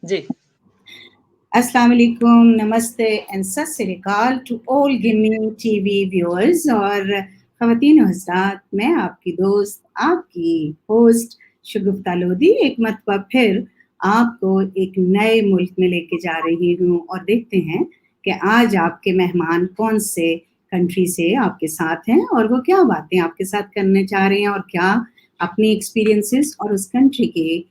जी। अस्सलाम वालेकुम, नमस्ते and Sat Shri Akal to all गिमी टीवी व्यूअर्स और ख़वातीन और हज़रात, मैं आपकी दोस्त, आपकी होस्ट शगुफ्ता लोधी एक मरतबा फिर आपको एक नए मुल्क में लेके जा रही हूँ और देखते हैं कि आज आपके मेहमान कौन से कंट्री से आपके साथ हैं और वो क्या बातें आपके साथ करने चाह रहे हैं और क्या अपनी एक्सपीरियंसेस और उस कंट्री के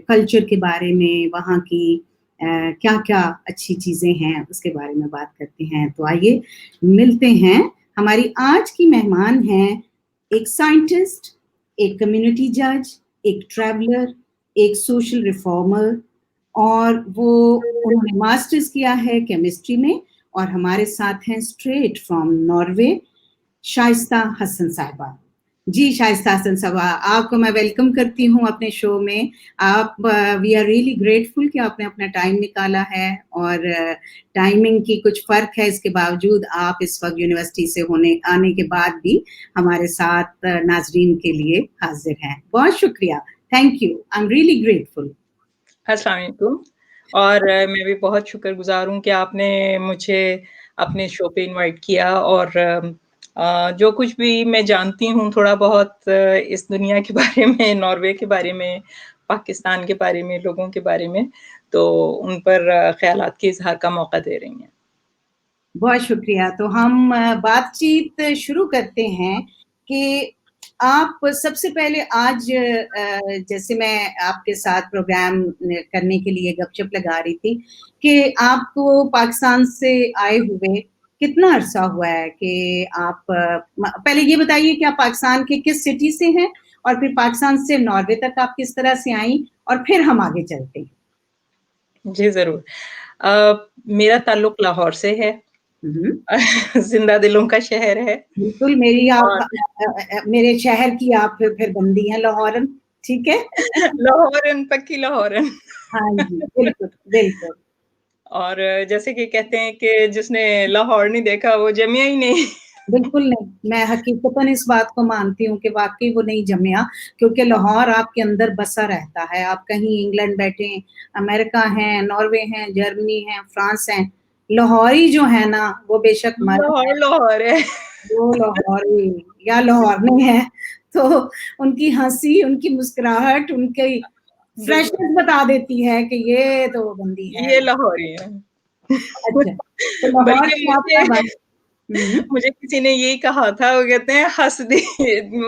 कल्चर के बारे में, वहाँ की क्या क्या अच्छी चीज़ें हैं उसके बारे में बात करते हैं। तो आइए मिलते हैं। हमारी आज की मेहमान हैं एक साइंटिस्ट, एक कम्युनिटी जज, एक ट्रैवलर, एक सोशल रिफॉर्मर और वो उन्होंने मास्टर्स किया है केमिस्ट्री में और हमारे साथ हैं straight from Norway, Shaista Hasan साहिबा। जी शाइस्ता हसन साहिबा, आपको मैं वेलकम करती हूँ अपने शो में। आप वी आर रियली ग्रेटफुल कि आपने अपना टाइम निकाला है और टाइमिंग की कुछ फ़र्क है, इसके बावजूद आप इस वक्त यूनिवर्सिटी से आने के बाद भी हमारे साथ नाजरीन के लिए हाजिर हैं। बहुत शुक्रिया, thank you, I am really grateful. अस्सलाम वालेकुम और मैं भी बहुत शुक्रगुज़ार हूँ कि आपने मुझे अपने शो पे इनवाइट किया और जो कुछ भी मैं जानती हूँ थोड़ा बहुत इस दुनिया के बारे में, नॉर्वे के बारे में, पाकिस्तान के बारे में, लोगों के बारे में, तो उन पर ख़यालात के इज़हार का मौका दे रही हैं। बहुत शुक्रिया। तो हम बातचीत शुरू करते हैं कि आप सबसे पहले आज जैसे मैं आपके साथ प्रोग्राम करने के लिए गपशप लगा रही थी कि आपको पाकिस्तान से आए हुए कितना अरसा हुआ है कि आप पहले ये बताइए कि आप पाकिस्तान के किस सिटी से हैं और फिर पाकिस्तान से नॉर्वे तक आप किस तरह से आई और फिर हम आगे चलते हैं। जी, ज़रूर। मेरा ताल्लुक लाहौर से है। ज़िंदा दिलों का शहर है बिल्कुल, मेरी और मेरे शहर की आप फिर बंदी हैं लाहौरन, ठीक है? लाहौरन, पक्की लाहौरन। हाँ जी, बिल्कुल, बिल्कुल। और जैसे कि कहते हैं कि जिसने लाहौर नहीं देखा वो जमिया ही नहीं। बिल्कुल नहीं, मैं हकीकतन इस बात को मानती हूँ कि वाक़ई वो नहीं जमिया क्योंकि लाहौर आपके अंदर बसा रहता है। आप कहीं इंग्लैंड बैठे, अमेरिका हैं, नॉर्वे हैं, जर्मनी है, फ्रांस हैं, लाहौरी जो है ना वो बेशक मर लाहौर, लाहौर है। वो लाहौरी या लाहौर में है, तो उनकी हँसी, उनकी मुस्कुराहट, उनकी बिल्कुल। फ्रेशनेस बता देती है कि ये तो बंदी है। ये लाहौरी है। अच्छा, तो लाहौर बल्कि से आप कब आए? हुँ। मुझे किसी ने यही कहा था, वो कहते हैं हँसदी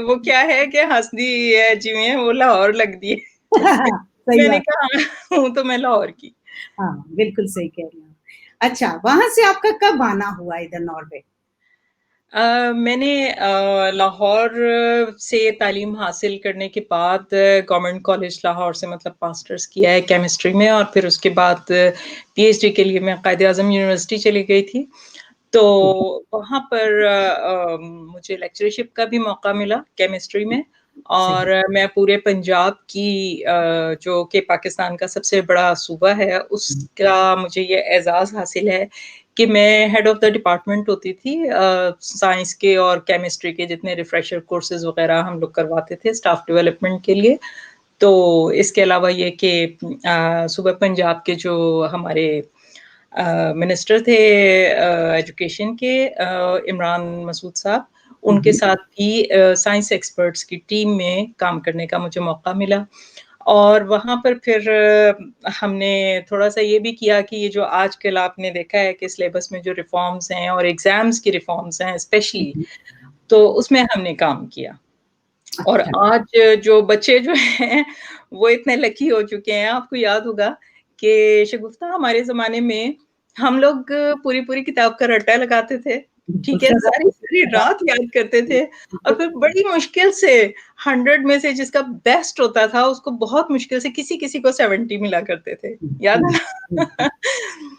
वो क्या है कि हँसदी है जिवें वो लाहौर लगदी है। सही मैंने बात। कहा हूँ तो मैं लाहौर की। हाँ, बिल्कुल सही कह रही हैं। अच्छा, वहाँ से आपका कब आना हुआ इधर नॉर्वे? मैंने लाहौर से तालीम हासिल करने के बाद गवर्नमेंट कॉलेज लाहौर से मतलब मास्टर्स किया है केमिस्ट्री में और फिर उसके बाद पीएचडी के लिए मैं कायद-ए-आज़म यूनिवर्सिटी चली गई थी। तो वहाँ पर मुझे लेक्चरशिप का भी मौका मिला केमिस्ट्री में और सही। मैं पूरे पंजाब की जो कि पाकिस्तान का सबसे बड़ा सूबा है, उसका मुझे ये एज़ाज़ हासिल है कि मैं हेड ऑफ़ द डिपार्टमेंट होती थी साइंस के और केमिस्ट्री के जितने रिफ्रेशर कोर्सेज़ वग़ैरह हम लोग करवाते थे स्टाफ डेवलपमेंट के लिए। तो इसके अलावा ये कि सूबा पंजाब के जो हमारे मिनिस्टर थे एजुकेशन के इमरान मसूद साहब, उनके साथ भी साइंस एक्सपर्ट्स की टीम में काम करने का मुझे मौका मिला। और वहाँ पर फिर हमने थोड़ा-सा ये भी किया कि ये जो आजकल आपने देखा है कि सिलेबस में जो रिफ़ॉर्म्स हैं और एग्ज़ाम्स की रिफ़ॉर्म्स हैं स्पेशली, तो उसमें हमने काम किया। और अच्छा। आज जो बच्चे जो हैं, वो इतने लकी हो चुके हैं, आपको याद होगा कि शगुफ्ता हमारे ज़माने में हम लोग पूरी-पूरी किताब का रट्टा लगाते थे, बिल्कुल ठीक है? सही बात सारी-सारी रात याद करते थे और फिर बड़ी मुश्किल से 100 में से जिसका बेस्ट होता था, उसको बहुत मुश्किल से किसी-किसी को 70 मिला करते थे, याद है ना?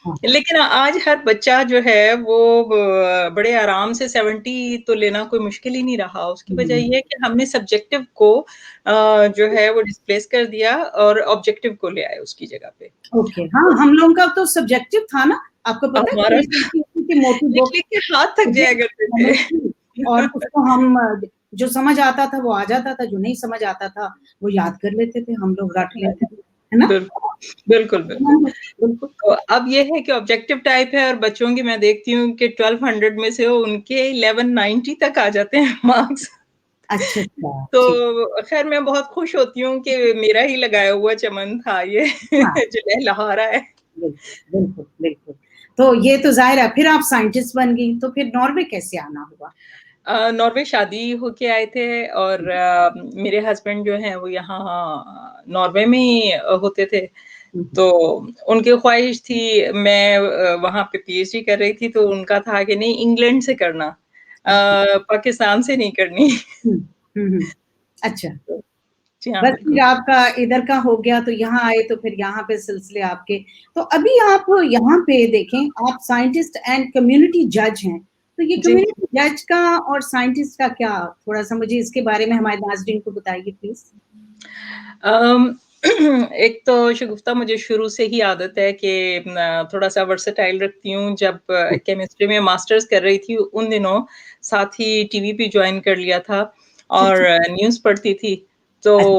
हाँ। लेकिन आज हर बच्चा जो है वो बड़े आराम से 70 तो लेना कोई मुश्किल ही नहीं रहा। उसकी वजह ये है कि हमने सब्जेक्टिव को जो है वो डिस्प्लेस कर दिया और ऑब्जेक्टिव को ले आए उसकी जगह पे। ओके, हाँ, हम लोगों का तो सब्जेक्टिव था ना, आपको पता है हमारा कि मोटी बुक लिख-लिख के हाथ थक जाया करते थे। और उसको हम जो समझ आता था वो आ जाता था, जो नहीं समझ आता था वो याद कर लेते थे, हम लोग रट लेते थे। है ना? बिल्कुल, बिल्कुल। हाँ, बिल्कुल। तो अब ये है कि ऑब्जेक्टिव टाइप है और बच्चों की मैं देखती हूँ कि 1200 में से उनके 1190 तक आ जाते हैं मार्क्स। अच्छा, अच्छा, ठीक। तो ख़ैर मैं बहुत खुश होती हूँ कि मेरा ही लगाया हुआ चमन था ये हाँ, जो लहलहा रहा है। बिल्कुल, बिल्कुल, बिल्कुल। तो ये तो ज़ाहिर है फिर आप साइंटिस्ट बन गई, तो फिर नॉर्वे कैसे आना हुआ? नॉर्वे शादी होके आए थे और मेरे हस्बैंड जो हैं वो यहाँ नॉर्वे में ही होते थे। हुँ, हुँ, तो उनकी ख़्वाहिश थी मैं वहाँ पे पीएचडी कर रही थी तो उनका था कि नहीं इंग्लैंड से करना अच्छा। पाकिस्तान से नहीं करनी। हुँ, हुँ, हुँ। अच्छा, तो जी हाँ, बस बिल्कुल। फिर आपका इधर का हो गया तो यहाँ आए तो फिर यहाँ पे सिलसिले आपके तो अभी आप यहाँ पे देखें आप साइंटिस्ट एंड कम्युनिटी जज हैं। तो ये जी। कम्युनिटी जज का और साइंटिस्ट का क्या थोड़ा-सा मुझे इसके बारे में हमारे नाज़रीन को बताइए प्लीज़? अम, एक तो शगुफ्ता मुझे शुरू से ही आदत है कि थोड़ा-सा वर्सेटाइल रखती हूँ। जब हुँ, केमिस्ट्री में मास्टर्स कर रही थी, उन दिनों साथ ही टीवी भी जॉइन कर लिया था अच्छा, और अच्छा। न्यूज़ पढ़ती थी। तो अच्छा,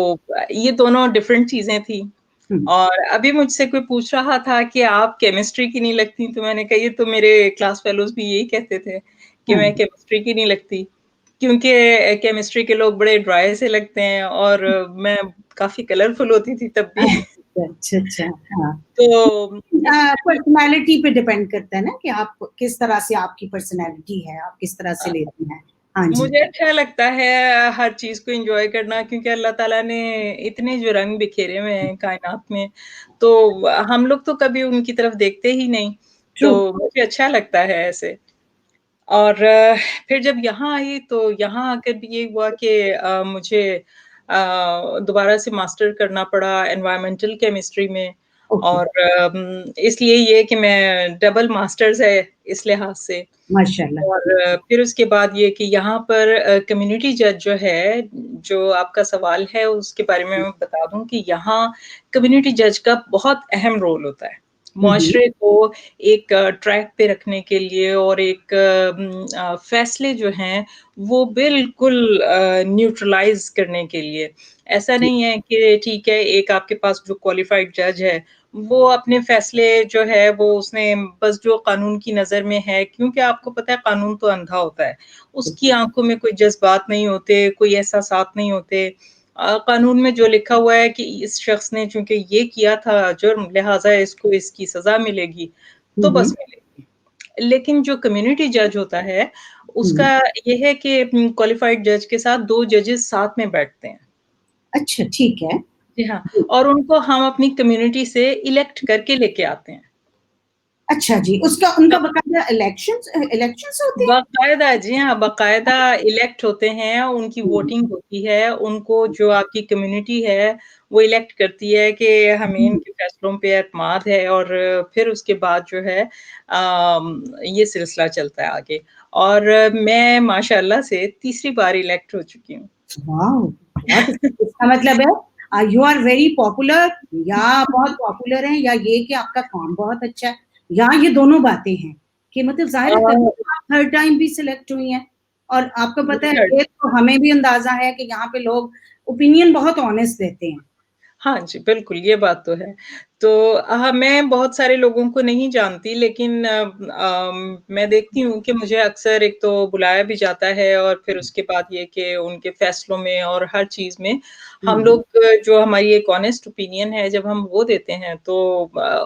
ये दोनों डिफरेंट चीज़ें थी हुँ, और अभी मुझसे कोई पूछ रहा था कि आप केमिस्ट्री की नहीं लगती, तो मैंने कहा ये तो मेरे क्लास फेलोज़ भी यही कहते थे कि हाँ। मैं केमिस्ट्री की नहीं लगती। क्योंकि केमिस्ट्री के लोग बड़े ड्राई से लगते हैं और मैं काफ़ी कलरफुल होती थी तब भी। अच्छा, अच्छा, अच्छा, हाँ। तो इसलिए पर्सनैलिटी पे डिपेंड करता है ना कि आप किस तरह से आपकी पर्सनैलिटी है, आप किस तरह से अ, लेती हैं। हाँ जी। मुझे अच्छा लगता है हर चीज़ को एन्जॉय करना क्योंकि अल्लाह ताला ने इतने जो रंग बिखेरे हुए हैं कायनात में, तो हम लोग तो कभी उनकी तरफ देखते ही नहीं, ट्रू। तो मुझे अच्छा लगता है ऐसे। और फिर जब यहाँ आई तो यहाँ आकर भी ये हुआ कि मुझे दोबारा से मास्टर करना पड़ा एनवायरमेंटल केमिस्ट्री में ओके, और इसलिए ये कि मैं डबल मास्टर्स है इस लिहाज से। माशाल्लाह। और फिर उसके बाद ये कि यहाँ पर कम्युनिटी जज जो है, जो आपका सवाल है उसके बारे में मैं बता दूँ कि यहाँ कम्युनिटी जज का बहुत अहम रोल होता है। हुँ, हुँ। मुआशरे को एक ट्रैक पे रखने के लिए और एक फैसले जो हैं वो बिल्कुल न्यूट्रलाइज़ करने के लिए। ऐसा जी, नहीं है कि ठीक है, एक आपके पास जो क्वालिफ़ाइड जज है, वो अपने फैसले जो है वो उसने बस जो कानून की नज़र में है क्योंकि आपको पता है कानून तो अंधा होता है। उसकी बिल्कुल। आँखों में कोई जज़्बात नहीं होते, कोई एहसासात नहीं होते। कानून में जो लिखा हुआ है कि इस शख़्स ने चूँकि ये किया था जुर्म, लिहाज़ा इसको इसकी सज़ा मिलेगी, हुँ, तो बस हुँ, मिलेगी। लेकिन जो कम्युनिटी जज होता है, हुँ। उसका ये है कि क्वालिफ़ाइड जज के साथ 2 जजेस साथ में बैठते हैं। अच्छा, ठीक है। जी हाँ, जी। और उनको हम अपनी कम्युनिटी से इलेक्ट करके लेके आते हैं। अच्छा जी, उसका उनका बाकायदा इलेक्शंस होते हैं? बाकायदा जी हाँ, बाकायदा इलेक्ट होते हैं, उनकी हुँ, वोटिंग होती है, उनको जो आपकी कम्युनिटी है, वो इलेक्ट करती है कि हमें हुँ। इनके फैसलों पे एतमाद है और फिर उसके बाद जो है ये सिलसिला चलता है आगे और मैं माशाअल्लाह से तीसरी बार इलेक्ट हो चुकी हूँ। वाओ! बहुत अच्छा इसका मतलब है यू आर वेरी पॉपुलर या बहुत पॉपुलर हैं या ये कि आपका काम बहुत अच्छा है या ये दोनों बातें हैं कि मतलब ज़ाहिर अ, है तभी तो आप थर्ड टाइम भी सिलेक्ट हुई हैं और आपको जी, पता है थर्ड ये तो हमें भी अंदाज़ा है कि यहाँ पे लोग ओपिनियन बहुत ऑनेस्ट देते हैं। हाँ जी, बिल्कुल, ये बात तो है। तो मैं बहुत सारे लोगों को नहीं जानती लेकिन मैं देखती हूँ कि मुझे अक्सर एक तो बुलाया भी जाता है और फिर उसके बाद ये कि उनके फैसलों में और हर चीज़ में हुँ, हम हुँ, लोग जो हमारी एक ऑनेस्ट ओपिनियन है, जब हम वो देते हैं तो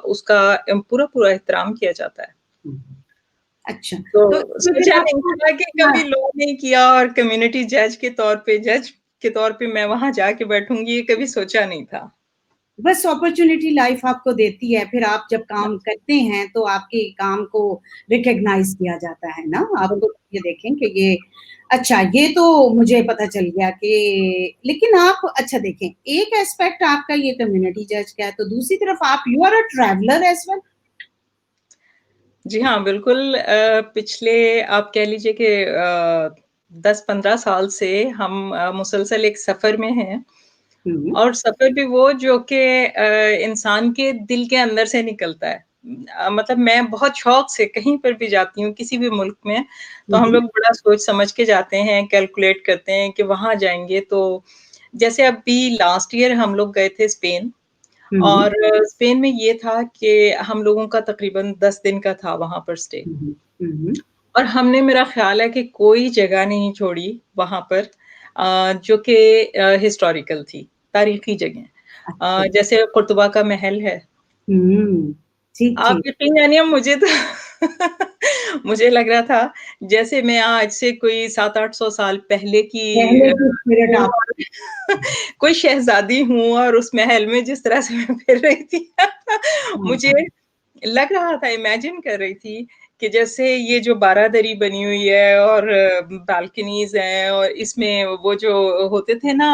उसका पूरा-पूरा एहतराम किया जाता है। हुँ। अच्छा, तो तो इसमें फिर सोचा नहीं आपको था कि हाँ। कभी लॉ नहीं किया और कम्युनिटी जज के तौर पे मैं वहाँ जाके बैठूँगी, ये कभी सोचा नहीं था। बस अपॉर्च्युनिटी लाइफ आपको देती है, फिर आप जब काम करते हैं, तो आपके काम को रिकॉग्नाइज़ किया जाता है ना? आपको ये देखें कि ये अच्छा, ये तो मुझे पता चल गया कि लेकिन आप अच्छा देखें, एक एस्पेक्ट आपका ये कम्युनिटी जज का है, तो दूसरी तरफ आप you are a traveller as well? जी हाँ, बिल्कुल पिछले आप कह लीजिए कि 10-15 साल से हम मुसलसल एक सफ़र में हैं हुँ, और सफ़र भी वो जो कि इंसान के दिल के अंदर से निकलता है। मतलब मैं बहुत शौक से कहीं पर भी जाती हूँ, किसी भी मुल्क में, तो हुँ, हम हुँ, लोग बड़ा सोच समझ के जाते हैं, कैलकुलेट करते हैं कि वहाँ जाएँगे तो जैसे अभी लास्ट ईयर हम लोग गए थे स्पेन हुँ, और स्पेन में ये था कि हम लोगों का तकरीबन 10 दिन का था वहाँ पर स्टे। हुँ, हुँ, हुँ, हुँ। और हमने मेरा ख़्याल है कि कोई जगह नहीं छोड़ी वहाँ पर जो कि हिस्टोरिकल थी, तारीख़ी जगह। अच्छा। जैसे कुर्तुबा का महल है। हुँ, ठीक, आप ठीक। यकीन जानिए मुझे तो मुझे लग रहा था जैसे मैं आज से कोई 700-800 साल पहले की पहले की स्पिरिट हूँ आप और कोई शहज़ादी हूँ और उस महल में जिस तरह से मैं फिर रही थी हाँ, मुझे हाँ। लग रहा था, इमेजिन कर रही थी कि जैसे ये जो बारादरी बनी हुई है और बालकनीज़ हैं और इसमें वो जो होते थे ना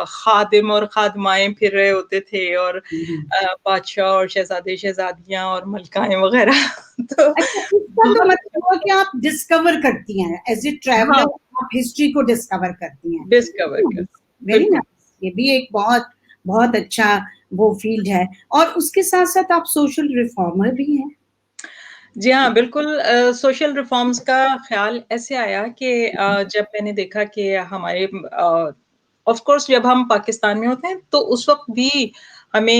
ख़ादिम और ख़ादमाएँ फिर रहे होते थे और हुँ, हुँ। बादशाह और शहज़ादे-शहज़ादियाँ और मलकाएँ वग़ैरह तो अच्छा, इसका तो बहुत अच्छा मतलब हुआ कि आप डिस्कवर करती हैं, एज़ ए हाँ, ट्रैवलर आप हिस्ट्री को डिस्कवर करती हैं। डिस्कवर कर वेरी बिल्कुल। नाइस, ये भी एक बहुत बहुत अच्छा वो फ़ील्ड है और उसके साथ-साथ आप सोशल रिफॉर्मर भी हैं। जी हाँ, बिल्कुल सोशल रिफ़ॉर्म्स का ख़्याल ऐसे आया कि जब मैंने देखा कि हमारे ऑफ़ कोर्स जब हम पाकिस्तान में होते हैं, तो उस वक़्त भी हमें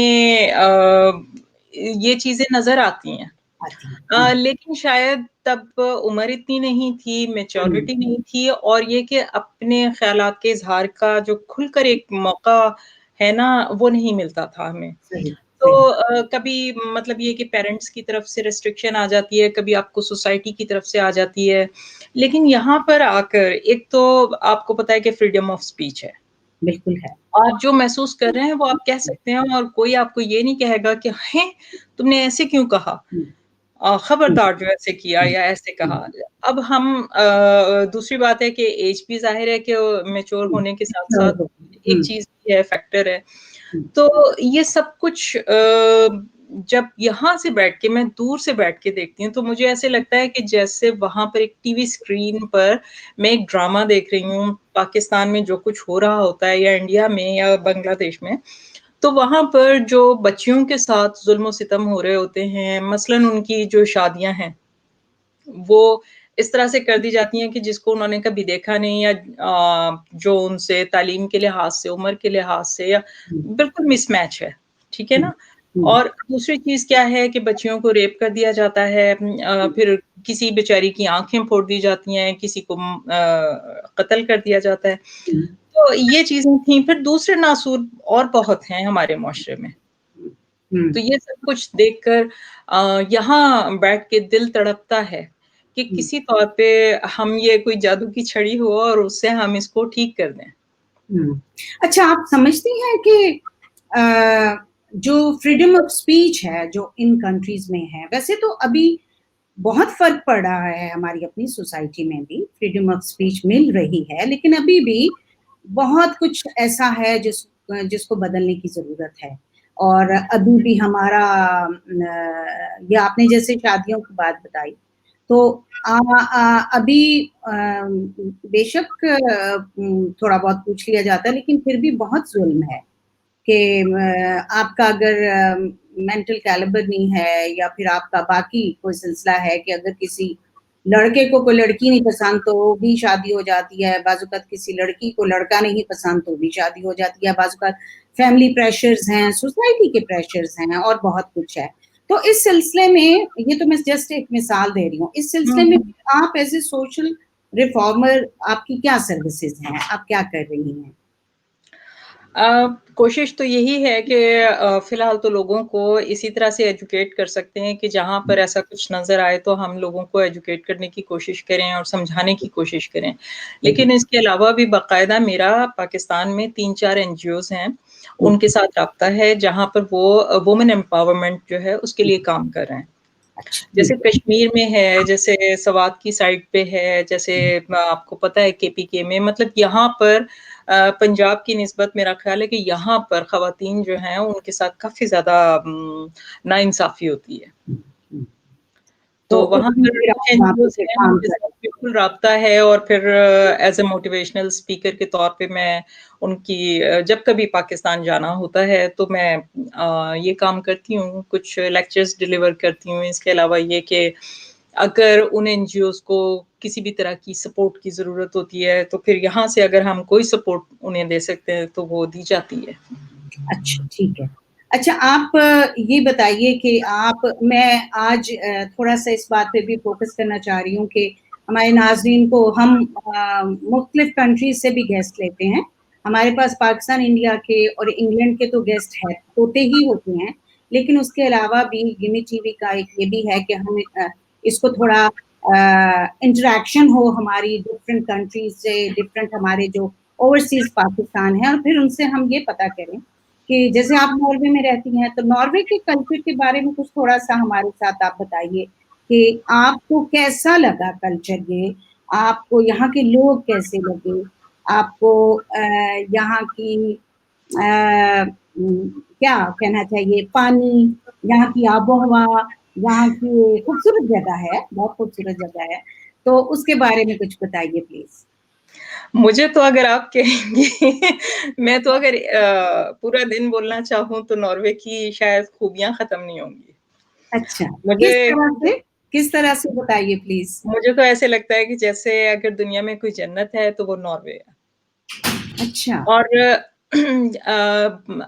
ये चीज़ें नज़र आती हैं। आती हैं। हुँ, लेकिन शायद तब उम्र इतनी नहीं थी, हुँ, मैच्योरिटी नहीं थी और ये कि अपने ख़्यालात के इज़हार का जो खुलकर एक मौका है ना, वो नहीं मिलता था हमें। सही, तो सही। कभी मतलब ये कि पेरेंट्स की तरफ से रिस्ट्रिक्शन आ जाती है, कभी आपको सोसाइटी की तरफ से आ जाती है। लेकिन यहाँ पर आकर एक तो आपको पता है कि फ्रीडम ऑफ स्पीच है। बिल्कुल है। आप जो महसूस कर रहे हैं वो आप कह सकते हैं और कोई आपको ये नहीं कहेगा कि हैं, तुमने ऐसे क्यों कहा? हुँ, हुँ, खबरदार जो ऐसे किया हुँ, या ऐसे हुँ, कहा। अब हम दूसरी बात है कि ऐज भी ज़ाहिर है कि मैच्योर हुँ। होने के साथ-साथ श्योर हो। एक हुँ, चीज़ भी है, फैक्टर है। हुँ, तो ये सब कुछ जब यहाँ से बैठ के मैं दूर से बैठ के देखती हूँ, तो मुझे ऐसे लगता है कि जैसे वहाँ पर एक टीवी स्क्रीन पर मैं एक ड्रामा देख रही हूँ, पाकिस्तान में जो कुछ हो रहा होता है या इंडिया में या बांग्लादेश में, तो वहाँ पर जो बच्चियों के साथ ज़ुल्म-ओ-सितम हो रहे होते हैं, मसलन उनकी जो शादियाँ हैं वो इस तरह से कर दी जाती हैं कि जिसको उन्होंने कभी देखा नहीं या जो उनसे तालीम के लिहाज़ से, उम्र के लिहाज़ से या हुँ, बिल्कुल मिसमैच है, ठीक है हुँ, ना? हुँ, और दूसरी चीज़ क्या है कि बच्चियों को रेप कर दिया जाता है फिर किसी बेचारी की आँखें फोड़ दी जाती हैं, किसी को कत्ल कर दिया जाता है। हुँ, तो ये चीज़ें थीं, फिर दूसरे नासूर और बहुत हैं हमारे मुआशरे में। हुँ, हुँ, तो ये सब कुछ देखकर यहाँ बैठ के दिल तड़पता है कि हुँ, किसी तौर पे हम ये कोई जादू की छड़ी हो और उससे हम इसको ठीक कर दें। हुँ। अच्छा आप समझती हैं कि अ, जो फ्रीडम ऑफ स्पीच है, जो इन कंट्रीज़ में है, वैसे तो अभी बहुत फ़र्क पड़ रहा है हमारी अपनी सोसाइटी में भी, फ्रीडम ऑफ स्पीच मिल रही है, लेकिन अभी भी बहुत कुछ ऐसा है जिसको बदलने की ज़रूरत है। और अभी भी हमारा ये आपने जैसे शादियों की बात बताई, तो अभी बेशक थोड़ा बहुत पूछ लिया जाता है, लेकिन फिर भी बहुत ज़ुल्म है। कि आपका अगर मेंटल कैलिबर नहीं है या फिर आपका बाकी कोई सिलसिला है कि अगर किसी लड़के को कोई लड़की नहीं पसंद तो भी शादी हो जाती है, बाज़-ओ-क़ात किसी लड़की को लड़का नहीं पसंद तो भी शादी हो जाती है, बाज़-ओ-क़ात फैमिली प्रेशर्स हैं, सोसाइटी के प्रेशर्स हैं और बहुत कुछ है। तो इस सिलसिले में ये तो मैं जस्ट एक मिसाल दे रही हूँ, इस हुँ, सिलसिले में हुँ। आप एज़ ए सोशल रिफॉर्मर आपकी क्या सर्विसेज़ हैं? आप क्या कर रही हैं? कोशिश तो यही है कि फ़िलहाल तो लोगों को इसी तरह से एजुकेट कर सकते हैं कि जहाँ पर ऐसा कुछ नज़र आए तो हम लोगों को एजुकेट करने की कोशिश करें और समझाने की कोशिश करें। हुँ, लेकिन इसके अलावा भी बाकायदा मेरा पाकिस्तान में 3-4 एनजीओज़ हैं, हुँ, उनके साथ राब्ता है जहाँ पर वो वुमेन एम्पावरमेंट जो है उसके हुँ। लिए काम कर रहे हैं। अच्छा, जैसे ठीक है। कश्मीर में है, जैसे सवात की साइड पे है, जैसे आपको पता है केपीके में मतलब यहाँ पर पंजाब की निस्बत मेरा ख़्याल है कि यहाँ पर ख़वातीन जो हैं उनके साथ काफ़ी ज़्यादा नाइंसाफ़ी होती है। हुँ, हुँ। तो तो वहाँ उसमें पर फिर कुछ आप वहाँ पे एनजीओज़ फिर हैं काम उनके साथ करें। बिल्कुल राब्ता है और फिर एज़ अ मोटिवेशनल स्पीकर के तौर पे मैं उनकी जब कभी पाकिस्तान जाना होता है तो मैं ये काम करती हूँ, कुछ लेक्चर्स डिलीवर करती हूँ। इसके अलावा ये कि अगर उन एनजीओज़ को किसी भी तरह की सपोर्ट की ज़रूरत होती है, तो फिर यहाँ से अगर हम कोई सपोर्ट उन्हें दे सकते हैं, तो वो दी जाती है। अच्छा, ठीक है। अच्छा, आप ये बताइए कि मैं आज थोड़ा-सा इस बात पे भी फ़ोकस करना चाह रही हूँ कि हमारे नाज़रीन को हम मुख़्तलिफ़ कंट्रीज़ से भी गेस्ट लेते हैं। हमारे पास पाकिस्तान, इंडिया के और इंग्लैंड के तो गेस्ट होते ही होते हैं, लेकिन उसके अलावा भी गिनी टीवी का एक ये भी है कि हम इसको थोड़ा इंटरैक्शन हो हमारी डिफरेंट कंट्रीज़ से, डिफरेंट हमारे जो ओवरसीज़ पाकिस्तान है और फिर उनसे हम ये पता करें कि जैसे आप नॉर्वे में रहती हैं, तो नॉर्वे के कल्चर के बारे में कुछ थोड़ा-सा हमारे साथ आप बताइए कि आपको कैसा लगा कल्चर ये? आपको यहाँ के लोग कैसे लगे? आपको यहाँ की क्या कहना चाहिए पानी, यहाँ की आबो-हवा, यहाँ की खूबसूरत जगह है, बहुत खूबसूरत जगह है। तो उसके बारे में कुछ बताइए प्लीज़। मुझे तो अगर आप कहेंगी मैं तो अगर पूरा दिन बोलना चाहूँ तो नॉर्वे की शायद खूबियाँ ख़त्म नहीं होंगी। अच्छा, मुझे किस तरह से? किस तरह से बताइए प्लीज़? मुझे तो ऐसे लगता है कि जैसे अगर दुनिया में कोई जन्नत है तो वो नॉर्वे है। अच्छा। और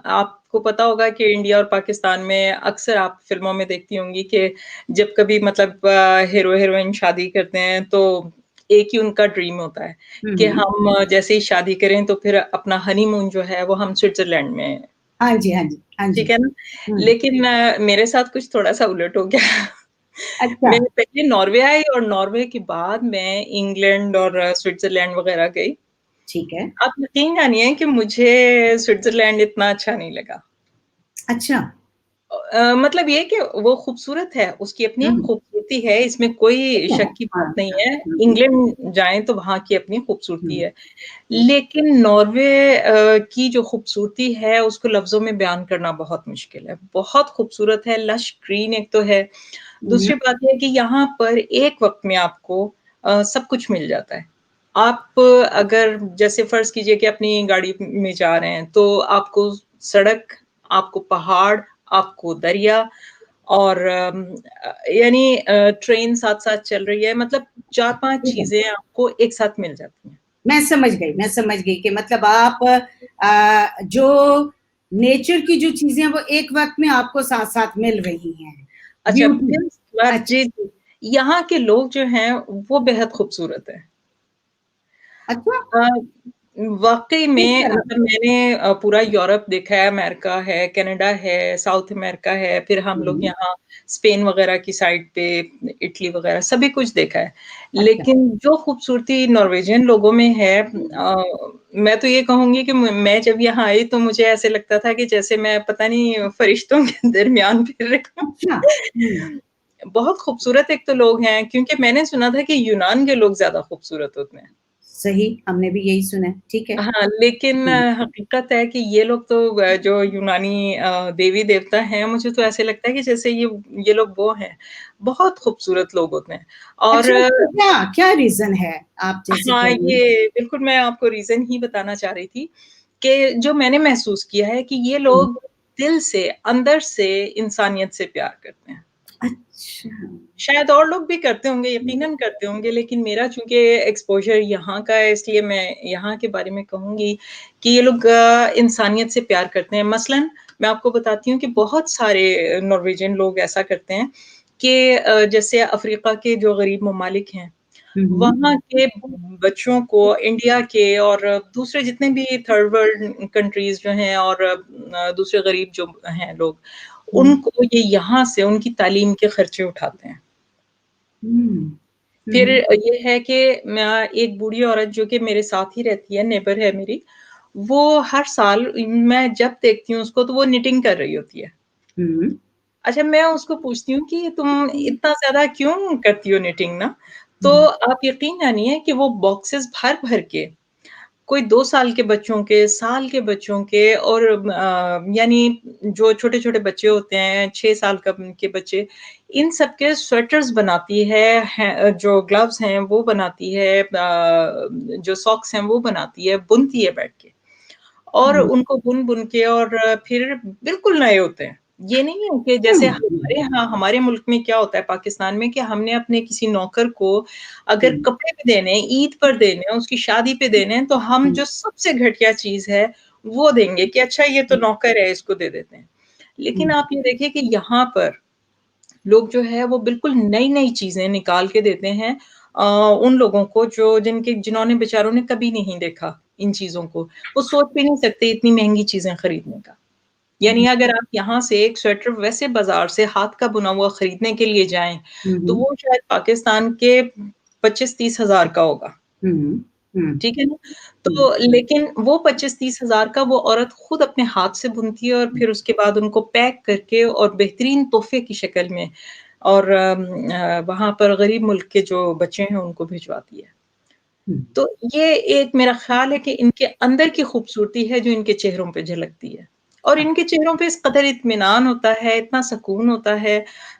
आपको पता होगा कि इंडिया और पाकिस्तान में अक्सर आप फ़िल्मों में देखती होंगी कि जब कभी मतलब हीरो-हीरोइन शादी करते हैं तो एक ही उनका ड्रीम होता है हुँ, कि हुँ। हम जैसे ही शादी करें तो फिर अपना हनीमून जो है वो हम स्विट्ज़रलैंड में हाँ जी, हाँ जी, हाँ जी। ठीक है ना? हुँ, लेकिन मेरे साथ कुछ थोड़ा-सा उलट हो गया। अच्छा, मैं पहले नॉर्वे आई और नॉर्वे के बाद मैं इंग्लैंड और स्विट्ज़रलैंड वग़ैरह गई। ठीक है। आप यकीन जानिए कि मुझे स्विट्ज़रलैंड इतना अच्छा नहीं लगा। अच्छा। मतलब ये कि वो खूबसूरत है, उसकी अपनी एक हुँ, खूबसूरती है, इसमें कोई ठीक है। शक की हाँ, बात नहीं हाँ। है। हुँ, हुँ, इंग्लैंड जाएँ तो वहाँ की अपनी खूबसूरती हुँ, है। हुँ, लेकिन नॉर्वे की जो खूबसूरती है, उसको लफ्ज़ों में बयान करना बहुत मुश्किल है। बहुत खूबसूरत है, लश ग्रीन एक तो है। हुँ, दूसरी बात ये है कि यहाँ पर एक वक़्त में आपको सब कुछ मिल जाता है। आप अगर जैसे फ़र्ज़ कीजिए कि अपनी गाड़ी में जा रहे हैं, तो आपको सड़क, आपको पहाड़, आपको दरिया और यानी ट्रेन साथ-साथ चल रही है, मतलब 4-5 ठीक है। चीज़ें आपको एक साथ मिल जाती हैं। मैं समझ गई कि मतलब आप जो नेचर की जो चीज़ें हैं, वो एक वक़्त में आपको साथ-साथ मिल रही हैं। अच्छा, ब्यूटी फिर उसके बाद अच्छा, जी, जी, यहाँ के लोग जो हैं, वो बेहद खूबसूरत हैं। अच्छा, अ, वाक़ई किस में तरह मतलब से? मैंने पूरा यूरोप देखा है, अमेरिका है, कनाडा है, साउथ अमेरिका है, फिर हम लोग हुँ, यहाँ स्पेन वग़ैरह की साइड पे, इटली वग़ैरह सभी कुछ देखा है। अच्छा। लेकिन जो खूबसूरती नॉर्वेजियन लोगों में है मैं तो ये कहूँगी कि मैं जब यहाँ आई तो मुझे ऐसे लगता था कि जैसे मैं पता नहीं फरिश्तों के दरमियान फिर रही हूँ। अच्छा, हुँ, बहुत खूबसूरत एक तो लोग हैं क्योंकि मैंने सुना था कि यूनान के लोग ज़्यादा खूबसूरत होते हैं। सही, हमने भी यही सुना है, ठीक है। हाँ, लेकिन हुँ, हकीकत है कि ये लोग तो जो यूनानी देवी-देवता हैं, मुझे तो ऐसे लगता है कि जैसे ये लोग वो हैं, बहुत खूबसूरत लोग होते हैं और अच्छा इसका क्या क्या रीज़न है? आप जैसे हाँ, कह रही हैं? ये बिल्कुल मैं आपको रीज़न ही बताना चाह रही थी कि जो मैंने महसूस किया है कि ये हुँ, लोग दिल से, अंदर से इंसानियत से प्यार करते हैं। अच्छा। शायद और लोग भी करते होंगे, यकीनन करते होंगे, लेकिन मेरा चूँकि एक्सपोज़र यहाँ का है, इसलिए मैं यहाँ के बारे में कहूँगी कि ये लोग इंसानियत से प्यार करते हैं। मसलन मैं आपको बताती हूँ कि बहुत सारे नॉर्वेजियन लोग ऐसा करते हैं कि जैसे अफ़्रीका के जो गरीब ममालिक हैं, हुँ, हुँ, वहाँ के बच्चों को इंडिया के और दूसरे जितने भी थर्ड वर्ल्ड कंट्रीज़ जो हैं और दूसरे गरीब जो हैं लोग, हुँ, उनको ये यहाँ से उनकी तालीम के खर्चे उठाते हैं। हुँ, हुँ, फिर हुँ, ये है कि मैं एक बूढ़ी औरत जो कि मेरे साथ ही रहती है, नेबर है मेरी, वो हर साल मैं जब देखती हूँ उसको तो वो निटिंग कर रही होती है। हुँ, अच्छा मैं उसको पूछती हूँ कि तुम इतना ज़्यादा क्यों करती हो निटिंग ना? तो हुँ, आप यकीन जानिए कि वो बॉक्सेस भर-भर के कोई 2 साल के बच्चों के, साल के बच्चों के और यानी जो छोटे-छोटे बच्चे होते हैं 6 साल के बच्चे, इन सब के स्वेटर्स बनाती है जो ग्लव्स हैं वो बनाती है जो सॉक्स हैं वो बनाती है, बुनती है बैठ के। और हुँ, उनको बुन-बुन के और फिर बिल्कुल नए होते हैं। ये नहीं है कि जैसे हुँ, हमारे मुल्क में क्या होता है पाकिस्तान में कि हमने अपने किसी नौकर को अगर हुँ, कपड़े भी देने हैं, ईद पर देने हैं, उसकी शादी पे देने हैं, तो हम हुँ, जो सबसे घटिया चीज़ है, वो देंगे कि अच्छा ये तो नौकर है, इसको दे देते हैं। लेकिन आप ये देखिए कि यहाँ पर लोग जो है वो बिल्कुल नई-नई चीज़ें निकाल के देते हैं उन लोगों को जिन्होंने बेचारों ने कभी नहीं देखा इन चीज़ों को। वो सोच भी नहीं सकते इतनी महँगी चीज़ें खरीदने का। यानी अगर आप यहाँ से एक स्वेटर वैसे बाज़ार से हाथ का बुना हुआ खरीदने के लिए जाएँ, तो वो शायद पाकिस्तान के 25-30 हज़ार का होगा। ठीक है ना? तो लेकिन वो 25-30 हज़ार का वो औरत खुद अपने हाथ से बुनती है और फिर उसके बाद उनको पैक करके और बेहतरीन तोहफ़े की शक्ल में और वहाँ पर गरीब मुल्क के जो बच्चे हैं उनको भिजवाती है। तो ये एक मेरा ख़्याल है कि इनके अंदर की खूबसूरती है जो इनके चेहरों पे झलकती है। और इनके चेहरों पे इस कदर इत्मीनान होता है, इतना सुकून होता है।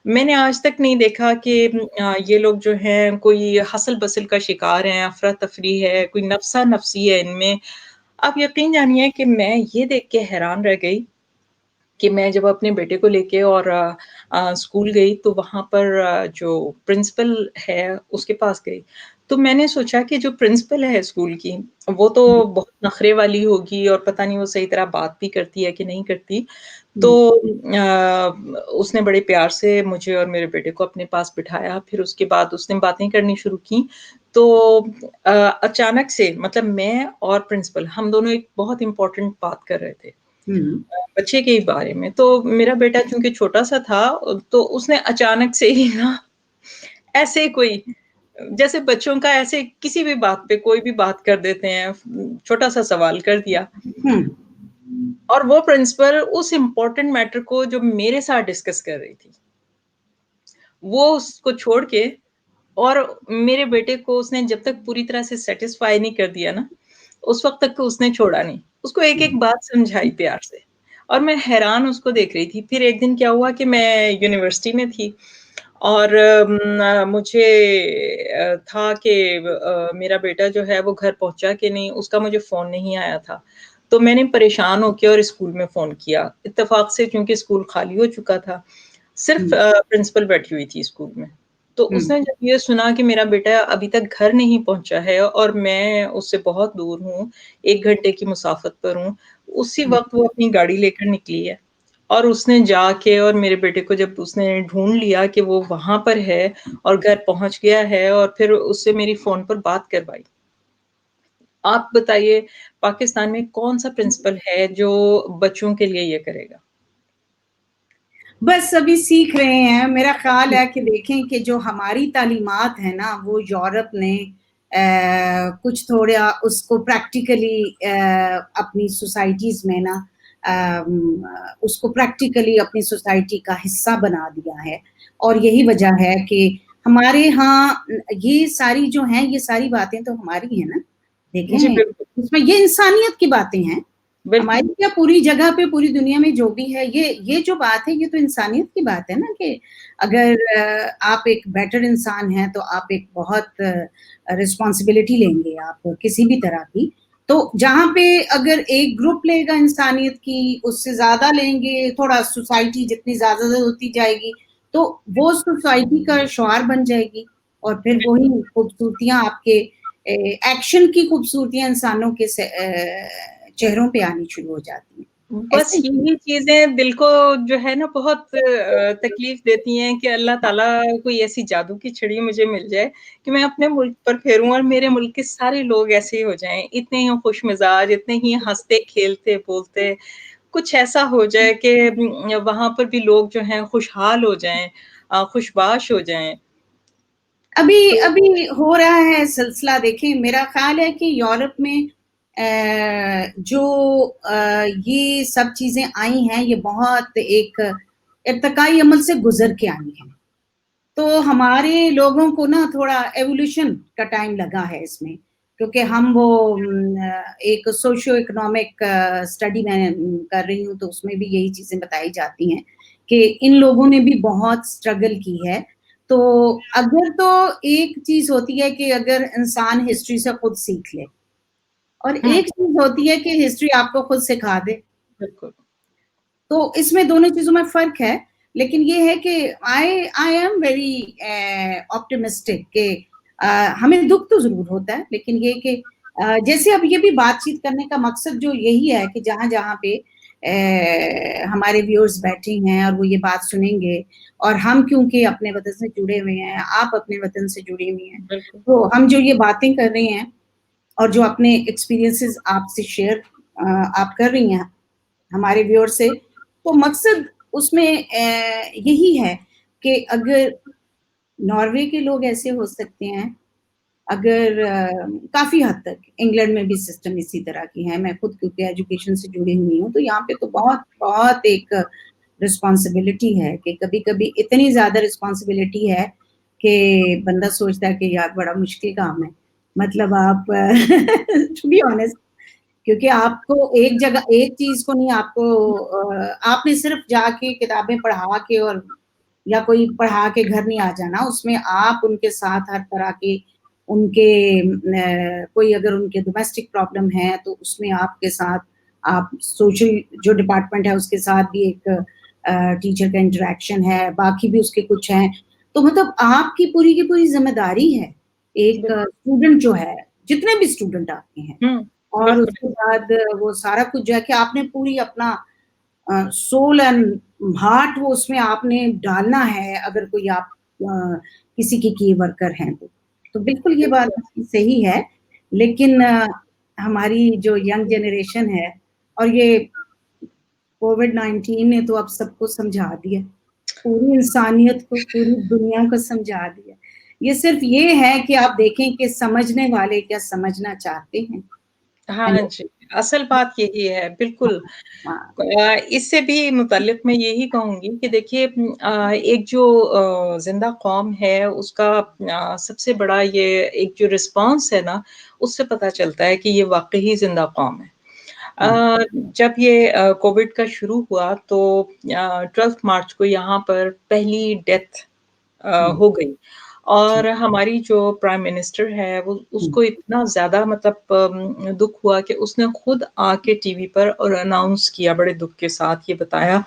मैंने आज तक नहीं देखा कि ये लोग जो हैं कोई हसल-बसल का शिकार हैं, अफ़रा-तफ़री है, कोई नफ़्सा-नफ़सी है इनमें। आप यकीन जानिए कि मैं ये देख के हैरान रह गई कि मैं जब अपने बेटे को लेके और स्कूल गई तो वहाँ पर जो प्रिंसिपल है उसके पास गई। तो मैंने सोचा कि जो प्रिंसिपल है स्कूल की, वो तो बहुत नखरे वाली होगी और पता नहीं वो सही तरह बात भी करती है कि नहीं करती। तो उसने बड़े प्यार से मुझे और मेरे बेटे को अपने पास बिठाया, फिर उसके बाद उसने बातें करनी शुरू की। तो अचानक से मतलब मैं और प्रिंसिपल हम दोनों एक बहुत इम्पोर्टेंट बात कर रहे थे। बच्चे के ही बारे में। तो मेरा बेटा चूँकि छोटा-सा था तो उसने अचानक से ही ना ऐसे कोई जैसे बच्चों का ऐसे किसी भी बात पे कोई भी बात कर देते हैं, छोटा-सा सवाल कर दिया और वो प्रिंसिपल उस इम्पोर्टेंट मैटर को जो मेरे साथ डिस्कस कर रही थी, वो उसको छोड़ के और मेरे बेटे को उसने जब तक पूरी तरह से सैटिस्फाई नहीं कर दिया ना, उस वक़्त तक तो उसने छोड़ा नहीं। उसको एक-एक बात समझाई प्यार से और मैं हैरान उसको देख रही थी। फिर एक दिन क्या हुआ कि मैं यूनिवर्सिटी में थी और मुझे था कि मेरा बेटा जो है वो घर पहुँचा कि नहीं, उसका मुझे फ़ोन नहीं आया था। तो मैंने परेशान होके और स्कूल में फ़ोन किया। इत्तेफ़ाक से क्योंकि स्कूल खाली हो चुका था। सिर्फ़ प्रिंसिपल बैठी हुई थी स्कूल में। तो उसने जब ये सुना कि मेरा बेटा अभी तक घर नहीं पहुँचा है और मैं उससे बहुत दूर हूँ, 1 घंटे की मुसाफ़त पर हूँ, उसी वक़्त वो अपनी गाड़ी लेकर निकली है। और उसने जाके और मेरे बेटे को जब उसने ढूँढ लिया कि वो वहाँ पर है और घर पहुँच गया है और फिर उससे मेरी फ़ोन पर बात करवाई। आप बताइए पाकिस्तान में कौन-सा प्रिंसिपल है जो बच्चों के लिए ये करेगा? बस अभी सीख रहे हैं। मेरा ख़्याल है कि देखें कि जो हमारी तालीमात है ना, वो यूरोप ने कुछ थोड़ा उसको प्रैक्टिकली अपनी सोसाइटीज़ में ना उसको प्रैक्टिकली अपनी सोसाइटी का हिस्सा बना दिया है। और यही वजह है कि हमारे यहाँ ये सारी जो हैं, ये सारी बातें तो हमारी हैं ना। जी, देखें, बिल्कुल, इसमें ये इंसानियत की बातें हैं। बिल्कुल। हमारी क्या पूरी जगह पे, पूरी दुनिया में जो भी है, ये जो बात है, ये तो इंसानियत की बात है ना कि अगर आप एक बेटर इंसान हैं, तो आप एक बहुत रिस्पॉन्सिबिलिटी लेंगे आप किसी भी तरह की। तो जहाँ पे अगर एक ग्रुप लेगा इंसानियत की, उससे ज़्यादा लेंगे, थोड़ा सोसाइटी जितनी ज़्यादा होती जाएगी, तो वो सोसाइटी का शुआर बन जाएगी और फिर वही खूबसूरतियाँ आपके एक्शन की खूबसूरतियाँ इंसानों के चेहरों पे आनी शुरू हो जाती हैं। बस ऐसे यही चीज़ें दिल को जो है ना बहुत तकलीफ़ देती हैं कि अल्लाह ताला कोई ऐसी जादू की छड़ी मुझे मिल जाए कि मैं अपने मुल्क पर फेरूँ और मेरे मुल्क के सारे लोग ऐसे ही हो जाएँ, इतने ही खुशमिज़ाज, इतने ही हँसते-खेलते बोलते, कुछ ऐसा हो जाए कि वहाँ पर भी लोग जो हैं खुशहाल हो जाएँ खुशबाश हो जाएँ। अभी तो अभी हो रहा है सिलसिला देखिए मेरा ख़्याल है कि यूरोप में जो ये सब चीज़ें आई हैं, ये बहुत एक इर्तिकाई अमल से गुज़र के आई हैं। तो हमारे लोगों को ना थोड़ा एवोल्यूशन का टाइम लगा है इसमें, क्योंकि हम वो एक सोशियो इकोनॉमिक स्टडी मैं कर रही हूँ, तो उसमें भी यही चीज़ें बताई जाती हैं कि इन लोगों ने भी बहुत स्ट्रगल की है। तो अगर तो एक चीज़ होती है कि अगर इंसान हिस्ट्री से खुद सीख ले और हुँ, एक चीज़ होती है कि हिस्ट्री आपको खुद सिखा दे। बिल्कुल। तो इसमें दोनों चीज़ों में फ़र्क है, लेकिन ये है कि आई एम वेरी ऑप्टिमिस्टिक कि अ, हमें दुःख तो ज़रूर होता है, लेकिन ये कि जैसे अब ये भी बातचीत करने का मकसद जो यही है कि जहाँ-जहाँ पे हमारे व्यूअर्स बैठे हैं और वो ये बात सुनेंगे और हम क्योंकि अपने वतन से जुड़े हुए हैं, आप अपने वतन से जुड़ी हुई हैं, बिल्कुल। तो हम जो ये बातें कर रहे हैं और जो अपने एक्सपीरियंसेस आपसे शेयर आप कर रही हैं हमारे व्यूअर से, तो मकसद उसमें यही है कि अगर नॉर्वे के लोग ऐसे हो सकते हैं, अगर काफ़ी हद तक इंग्लैंड में भी सिस्टम इसी तरह की है, मैं खुद क्योंकि एजुकेशन से जुड़ी हुई हूँ, तो यहाँ पे तो बहुत एक रिस्पॉन्सिबिलिटी है कि कभी-कभी इतनी ज़्यादा रिस्पॉन्सिबिलिटी है कि बंदा सोचता है कि यार बड़ा मुश्किल काम है। मतलब आप टू बी ऑनेस्ट क्योंकि आपको एक जगह एक चीज़ को नहीं आपको आपने सिर्फ़ जाके किताबें पढ़ा के और या कोई पढ़ा के घर नहीं आ जाना, उसमें आप उनके साथ हर तरह के उनके कोई अगर उनके डोमेस्टिक प्रॉब्लम है, तो उसमें आपके साथ आप सोशल जो डिपार्टमेंट है, उसके साथ भी एक टीचर का इंटरैक्शन है, बाकी भी उसके कुछ हैं। तो मतलब आपकी पूरी की पूरी ज़िम्मेदारी है, एक बिल्कुल। स्टूडेंट जो है, जितने भी स्टूडेंट आपके हैं हुँ, और बिल्कुल। उसके बाद वो सारा कुछ जो है कि आपने पूरी अपना सोल एंड हार्ट वो उसमें आपने डालना है अगर कोई आप किसी के की वर्कर हैं तो। तो बिल्कुल ये बात बिल्कुल। आपकी सही है, लेकिन हमारी जो यंग जनरेशन है और ये कोविड-19 ने तो अब सबको समझा दिया। पूरी इंसानियत को, पूरी दुनिया को समझा दिया। ये सिर्फ़ ये है कि आप देखें कि समझने वाले क्या समझना चाहते हैं, है हाँ ना? जी, असल बात यही है, बिल्कुल। हाँ, इससे भी मुतल्लिक़ मैं यही कहूँगी कि देखिए एक जो ज़िंदा कौम है उसका सबसे बड़ा ये एक जो रिस्पॉन्स है ना, उससे पता चलता है कि ये वाक़ई ज़िंदा कौम है। हाँ, जब ये कोविड का शुरू हुआ तो 12th मार्च को यहाँ पर पहली डेथ हुँ, हो गई जी, और हमारी जो प्राइम मिनिस्टर है वो हुँ, उसको इतना ज़्यादा मतलब दुःख हुआ कि उसने खुद आके टीवी पर और अनाउंस किया बड़े दुःख के साथ ये बताया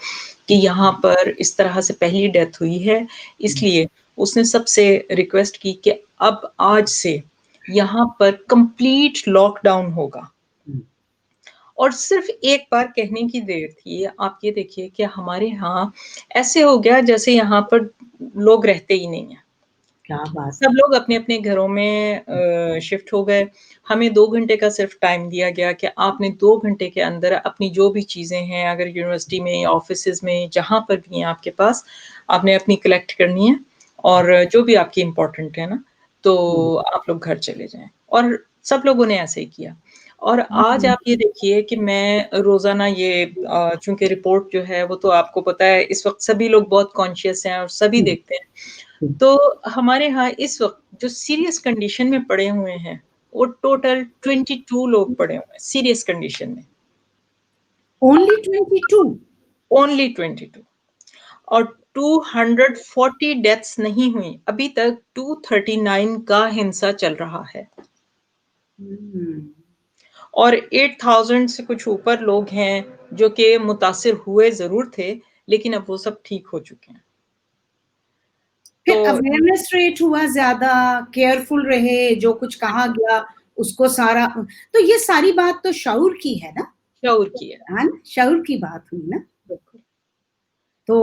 कि यहाँ पर इस तरह से पहली डेथ हुई है, हुँ, इसलिए उसने सबसे रिक्वेस्ट की कि अब आज से यहाँ पर कंप्लीट लॉकडाउन होगा। हुँ, और सिर्फ़ एक बार कहने की देर थी। आप ये देखिए कि हमारे यहाँ ऐसे हो गया जैसे यहाँ पर लोग रहते ही नहीं हैं। क्या बात सब है! लोग अपने-अपने घरों में शिफ्ट हो गए। हमें 2 घंटे का सिर्फ़ टाइम दिया गया कि आपने 2 घंटे के अंदर अपनी जो भी चीज़ें हैं, अगर यूनिवर्सिटी में या ऑफ़िसेज़ में, जहाँ पर भी हैं आपके पास, आपने अपनी कलेक्ट करनी है और जो भी आपकी इम्पोर्टेंट है ना, हुँ, तो आप लोग घर चले जाएँ। और सब लोगों ने ऐसे ही किया। और आज हुँ, आप ये देखिए कि मैं रोज़ाना ये चूँकि रिपोर्ट जो है, वो तो आपको पता है इस वक़्त सभी लोग बहुत कॉन्शियस हैं और सभी हुँ, देखते हैं। हुँ, तो हमारे यहाँ इस वक़्त जो सीरियस कंडीशन में पड़े हुए हैं, वो टोटल 22 लोग पड़े हुए हैं, सीरियस कंडीशन में, ओनली 22 ओनली 22 और 240 डेथ्स नहीं हुई, अभी तक 239 का हिंसा चल रहा है हुँ, और 8000 से कुछ ऊपर लोग हैं, जो कि मुतासिर हुए ज़रूर थे, लेकिन अब वो सब ठीक हो चुके हैं। तो फिर अवेयरनेस रेट हुआ ज़्यादा, केयरफुल रहे, जो कुछ कहा बिल्कुल, गया उसको सारा तो ये सारी बात तो शऊर की है ना? शऊर की है, है ना? शऊर की बात हुई ना? बिल्कुल, तो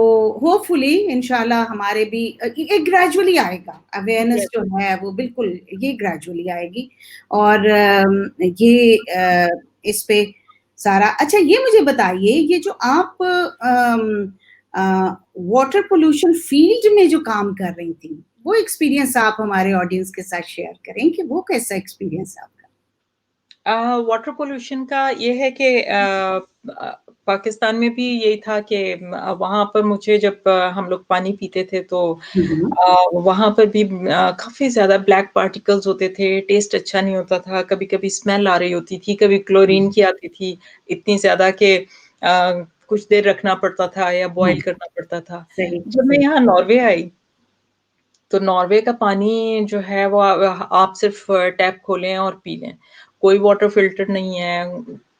होपफुली इंशाल्लाह हमारे भी ये ग्रेजुअली आएगा, अवेयरनेस जो है वो बिल्कुल ये ग्रेजुअली आएगी और ये इस पे सारा अच्छा ये मुझे बताइए ये जो आप वाटर पोल्यूशन फील्ड में जो काम कर रही थी, वो एक्सपीरियंस आप हमारे ऑडियंस के साथ शेयर करें कि वो कैसा एक्सपीरियंस है आपका? वाटर पॉल्यूशन का ये है कि पाकिस्तान में भी यही था कि वहाँ पर मुझे जब हम लोग पानी पीते थे तो हुँ, हुँ। वहाँ पर भी काफ़ी ज़्यादा ब्लैक पार्टिकल्स होते थे, टेस्ट अच्छा नहीं होता था, कभी-कभी स्मेल आ रही होती थी, कभी क्लोरीन की आती थी, इतनी ज़्यादा कि कुछ देर रखना पड़ता था या हाँ, बॉयल करना पड़ता था। सही, जब मैं सही। यहाँ नॉर्वे आई तो नॉर्वे का पानी जो है वो आप सिर्फ़ टैप खोलें और पी लें। कोई वाटर फ़िल्टर नहीं है,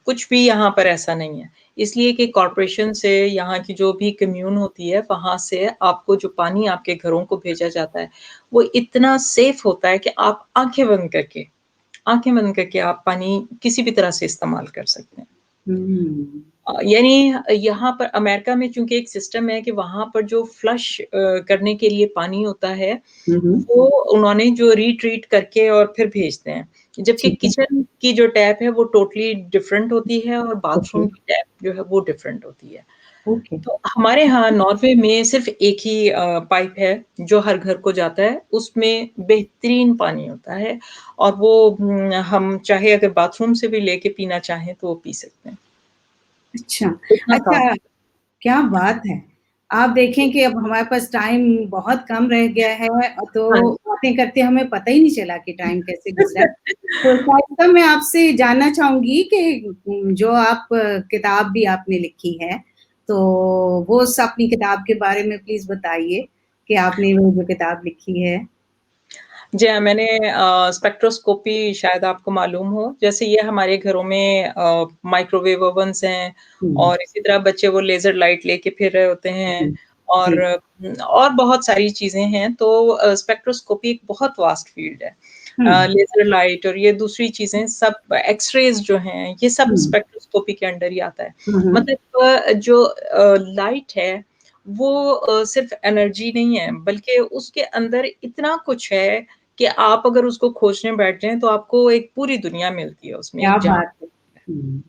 कुछ भी यहाँ पर ऐसा नहीं है। इसलिए कि कॉर्पोरेशन से यहाँ की जो भी कम्यून होती है, वहाँ से आपको जो पानी आपके घरों को भेजा जाता है, वो इतना सेफ़ होता है कि आप आँखें बंद करके आप पानी किसी भी तरह से इस्तेमाल कर सकते हैं। हुँ। यानी यहाँ पर अमेरिका में चूँकि एक सिस्टम है कि वहाँ पर जो फ्लश करने के लिए पानी होता है, हुँ, हुँ। वो उन्होंने जो रीट्रीट करके और फिर भेजते हैं। जबकि ठीक है, किचन की जो टैप है वो टोटली डिफरेंट होती है और ओके, बाथरूम की टैप जो है वो डिफरेंट होती है। ओके। तो हमारे यहाँ नॉर्वे में सिर्फ़ एक ही पाइप है जो हर घर को जाता है, उसमें बेहतरीन पानी होता है और वो हम चाहे अगर बाथरूम से भी लेके पीना चाहें तो वो पी सकते हैं। अच्छा, इतना साफ अच्छा क्या बात है! आप देखें कि अब हमारे पास टाइम बहुत कम रह गया है तो हाँ बातें करते हमें पता ही नहीं चला कि टाइम कैसे गुज़रा। तो जी। शायद मैं आपसे जानना चाहूँगी कि जो आप किताब भी आपने लिखी है, तो वो उस अपनी किताब के बारे में प्लीज़ बताइए कि आपने वो जो किताब लिखी है? जी हाँ, मैंने स्पेक्ट्रोस्कोपी शायद आपको मालूम हो, जैसे ये हमारे घरों में माइक्रोवेव ओवन्स हैं हुँ, और इसी तरह बच्चे वो लेज़र लाइट लेके फिर रहे होते हैं जी, और जी। और बहुत सारी चीज़ें हैं, तो स्पेक्ट्रोस्कोपी एक बहुत वास्ट फ़ील्ड है। हुँ, लेज़र लाइट और ये दूसरी चीज़ें सब एक्स-रेज़ जो हैं, ये सब हुँ, स्पेक्ट्रोस्कोपी के अंडर ही आता है। हुँ, हुँ। मतलब जो लाइट है, वो सिर्फ़ एनर्जी नहीं है, बल्कि उसके अंदर इतना कुछ है कि आप अगर उसको खोजने बैठ जाएँ, तो आपको एक पूरी दुनिया मिलती है उसमें, क्या एक जहान। बात है! हुँ,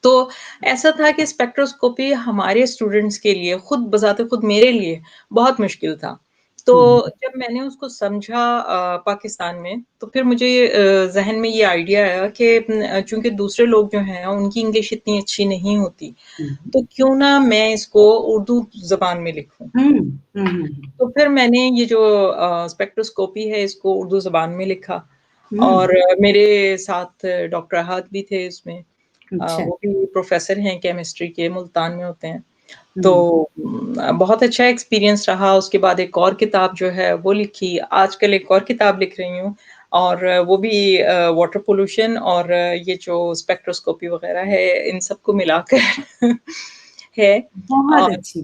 तो ऐसा था कि स्पेक्ट्रोस्कोपी हमारे स्टूडेंट्स के लिए खुद बज़ाते खुद मेरे लिए बहुत मुश्किल था। तो हुँ, जब मैंने उसको समझा पाकिस्तान में, तो फिर मुझे ज़हन में ये आइडिया आया कि चूँकि दूसरे लोग जो हैं, उनकी इंग्लिश इतनी अच्छी नहीं होती, हुँ, तो क्यों ना मैं इसको उर्दू ज़बान में लिखूँ। हुँ, हुँ, हुँ, तो फिर मैंने ये जो स्पेक्ट्रोस्कोपी है इसको उर्दू ज़बान में लिखा हुँ, और मेरे साथ डॉक्टर अहाद भी थे इसमें। अच्छा, वो भी प्रोफ़ेसर हैं केमिस्ट्री के, मुल्तान में होते हैं। तो हुँ। बहुत अच्छा एक्सपीरियंस रहा, उसके बाद एक और किताब जो है वो लिखी, आजकल एक और किताब लिख रही हूँ और वो भी वाटर पॉल्यूशन और ये जो स्पेक्ट्रोस्कोपी वग़ैरह है, इन सबको मिलाकर है बहुत और अच्छी,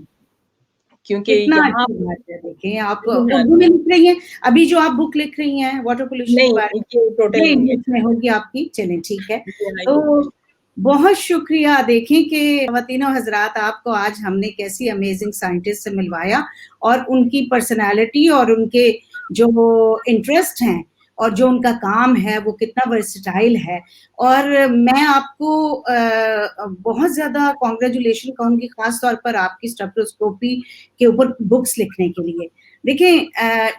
क्योंकि कितना यहाँ अच्छी बात है देखिए आप जी हाँ, उर्दू में लिख रही हैं, अभी जो आप बुक लिख रही हैं वाटर पॉल्यूशन के नहीं, बारे ये में, टोटल ये इंग्लिश इंग्लिश में होगी आपकी, चलें ठीक है। जी हाँ, ये इंग्लिश तो बहुत शुक्रिया देखें कि ख़वातीनो हज़रात आपको आज हमने कैसी अमेज़िंग साइंटिस्ट से मिलवाया और उनकी पर्सनैलिटी और उनके जो इंटरेस्ट हैं और जो उनका काम है वो कितना वर्सेटाइल है और मैं आपको बहुत ज़्यादा कांग्रेचुलेशन कहूँगी ख़ास तौर पर आपकी स्टेथोस्कोपी के ऊपर बुक्स लिखने के लिए। देखिए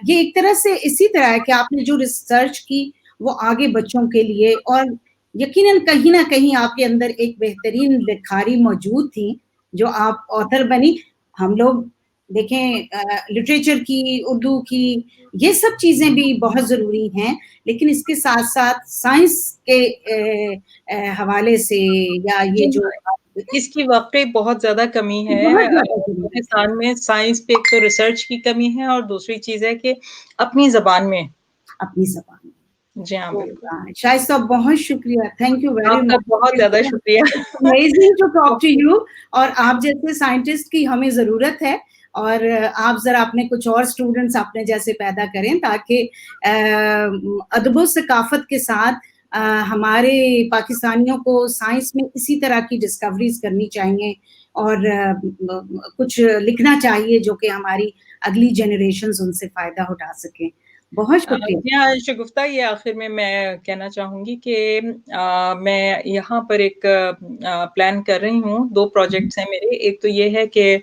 ये एक तरह से इसी तरह है कि आपने जो रिसर्च की वो आगे बच्चों के लिए और यकीनन कहीं न कहीं आपके अंदर एक बेहतरीन लिखारी मौजूद थी, जो आप ऑथर बनी। हम लोग देखें लिटरेचर की, उर्दू की, ये सब चीज़ें भी बहुत ज़रूरी हैं, लेकिन इसके साथ-साथ साइंस के हवाले से या ये जी जो हाँ, इसकी वाक़ई बहुत ज़्यादा कमी है बहुत ज़्यादा ज़रूरत है पाकिस्तान में साइंस पे एक तो रिसर्च की कमी है और दूसरी चीज़ है कि अपनी ज़बान में। अपनी ज़बान में। जी हाँ, तो बिल्कुल। शाहिद साहब बहुत शुक्रिया, थैंक यू वेरी आपका मच। बहुत ज़्यादा शुक्रिया। It's amazing to talk to you और आप जैसे साइंटिस्ट की हमें ज़रूरत है और आप ज़रा अपने कुछ और स्टूडेंट्स अपने जैसे पैदा करें ताकि अदब व सकाफ़त के साथ हमारे पाकिस्तानियों को साइंस में इसी तरह की डिस्कवरीज़ करनी चाहिए और कुछ लिखना चाहिए जो कि हमारी अगली जनरेशन्स उनसे फ़ायदा उठा सकें। बहुत शुक्रिया। जी हाँ, शगुफ्ता ये आखिर में मैं कहना चाहूँगी कि मैं यहाँ पर एक प्लान कर रही हूँ, 2 प्रोजेक्ट्स हैं मेरे। एक तो ये है कि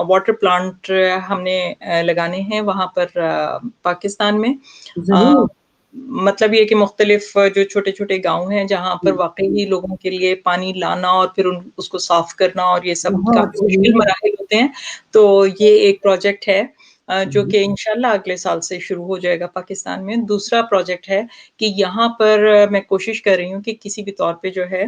वाटर प्लांट हमने लगाने हैं वहाँ पर पाकिस्तान में। अ, ज़रूर। मतलब ये कि मुख्तलिफ जो छोटे-छोटे गाँव हैं, जहाँ पर हुँ, वाक़ई ही लोगों के लिए पानी लाना और फिर उसको साफ़ करना और ये सब बहुत काफ़ी मुश्किल ज़रूरी है। मराहिल होते हैं। तो ये एक प्रोजेक्ट है जो हुँ, कि इंशाल्लाह अगले साल से शुरू हो जाएगा पाकिस्तान में। दूसरा प्रोजेक्ट है कि यहाँ पर मैं कोशिश कर रही हूँ कि किसी भी तौर पे जो है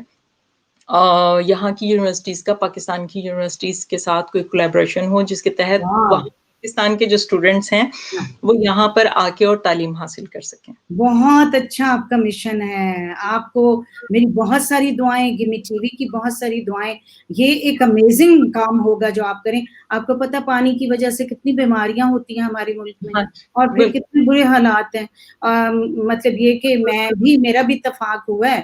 यहाँ की यूनिवर्सिटीज़ का पाकिस्तान की यूनिवर्सिटीज़ के साथ कोई कोलैबोरेशन हो जिसके तहत वाह! वहाँ पाकिस्तान के जो स्टूडेंट्स हैं, हाँ। वो यहाँ पर आके और तालीम हासिल कर सकें। बहुत अच्छा आपका मिशन है। आपको मेरी बहुत सारी दुआएँ, गिमी टीवी की बहुत सारी दुआएँ। ये एक अमेज़िंग काम होगा जो आप करें। आपको पता है पानी की वज़ह से कितनी बीमारियाँ होती हैं हमारे मुल्क में हाँ, और फिर बिल्कुल। कितने बुरे हालात हैं। मतलब ये कि मेरा भी इत्तेफ़ाक हुआ है।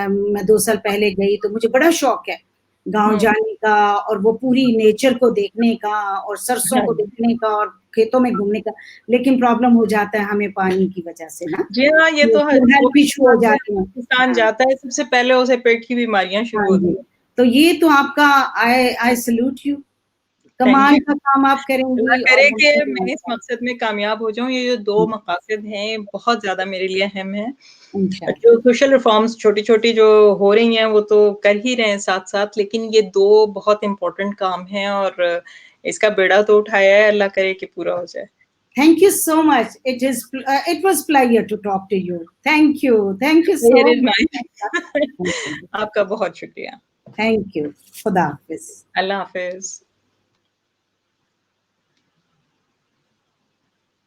मैं 2 साल पहले गई तो मुझे बड़ा शौक है। गाँव हुँ। जाने का और वो पूरी नेचर को देखने का और सरसों हाँ को जी। देखने का और खेतों में घूमने का, लेकिन प्रॉब्लम हो जाता है हमें पानी की वजह से ना, जी हाँ, ये तो तो है, फिर कोई हेल्थ भी इश्यू हो बात है, जाते हैं। किसान हाँ, जाता है सबसे पहले उसे पेट की बीमारियाँ शुरू हाँ जी। होती हैं। तो ये तो आपका आई आई सैल्यूट यू, थैंक कमाल यू। का काम आप अल्लाह करेंगी और करे कि मुल्क के लिए मैं इस अच्छा। मकसद में कामयाब हो जाऊँ, ये जो 2 मकासद हैं, बहुत ज़्यादा मेरे लिए अहम हैं। जो इंशाअल्लाह। सोशल रिफ़ॉर्म्स छोटी-छोटी जो हो रही हैं, वो तो कर ही रहे हैं साथ-साथ, लेकिन ये 2 बहुत इम्पोर्टेंट काम हैं और इसका बेड़ा तो उठाया है, अल्लाह करे कि पूरा हो जाए। Thank you so much. It was pleasure to talk to you. Thank you. Thank you here so is much. Mine. Thank you. आपका बहुत शुक्रिया। Thank you. खुदा हाफ़िज़. अल्लाह हाफ़िज़।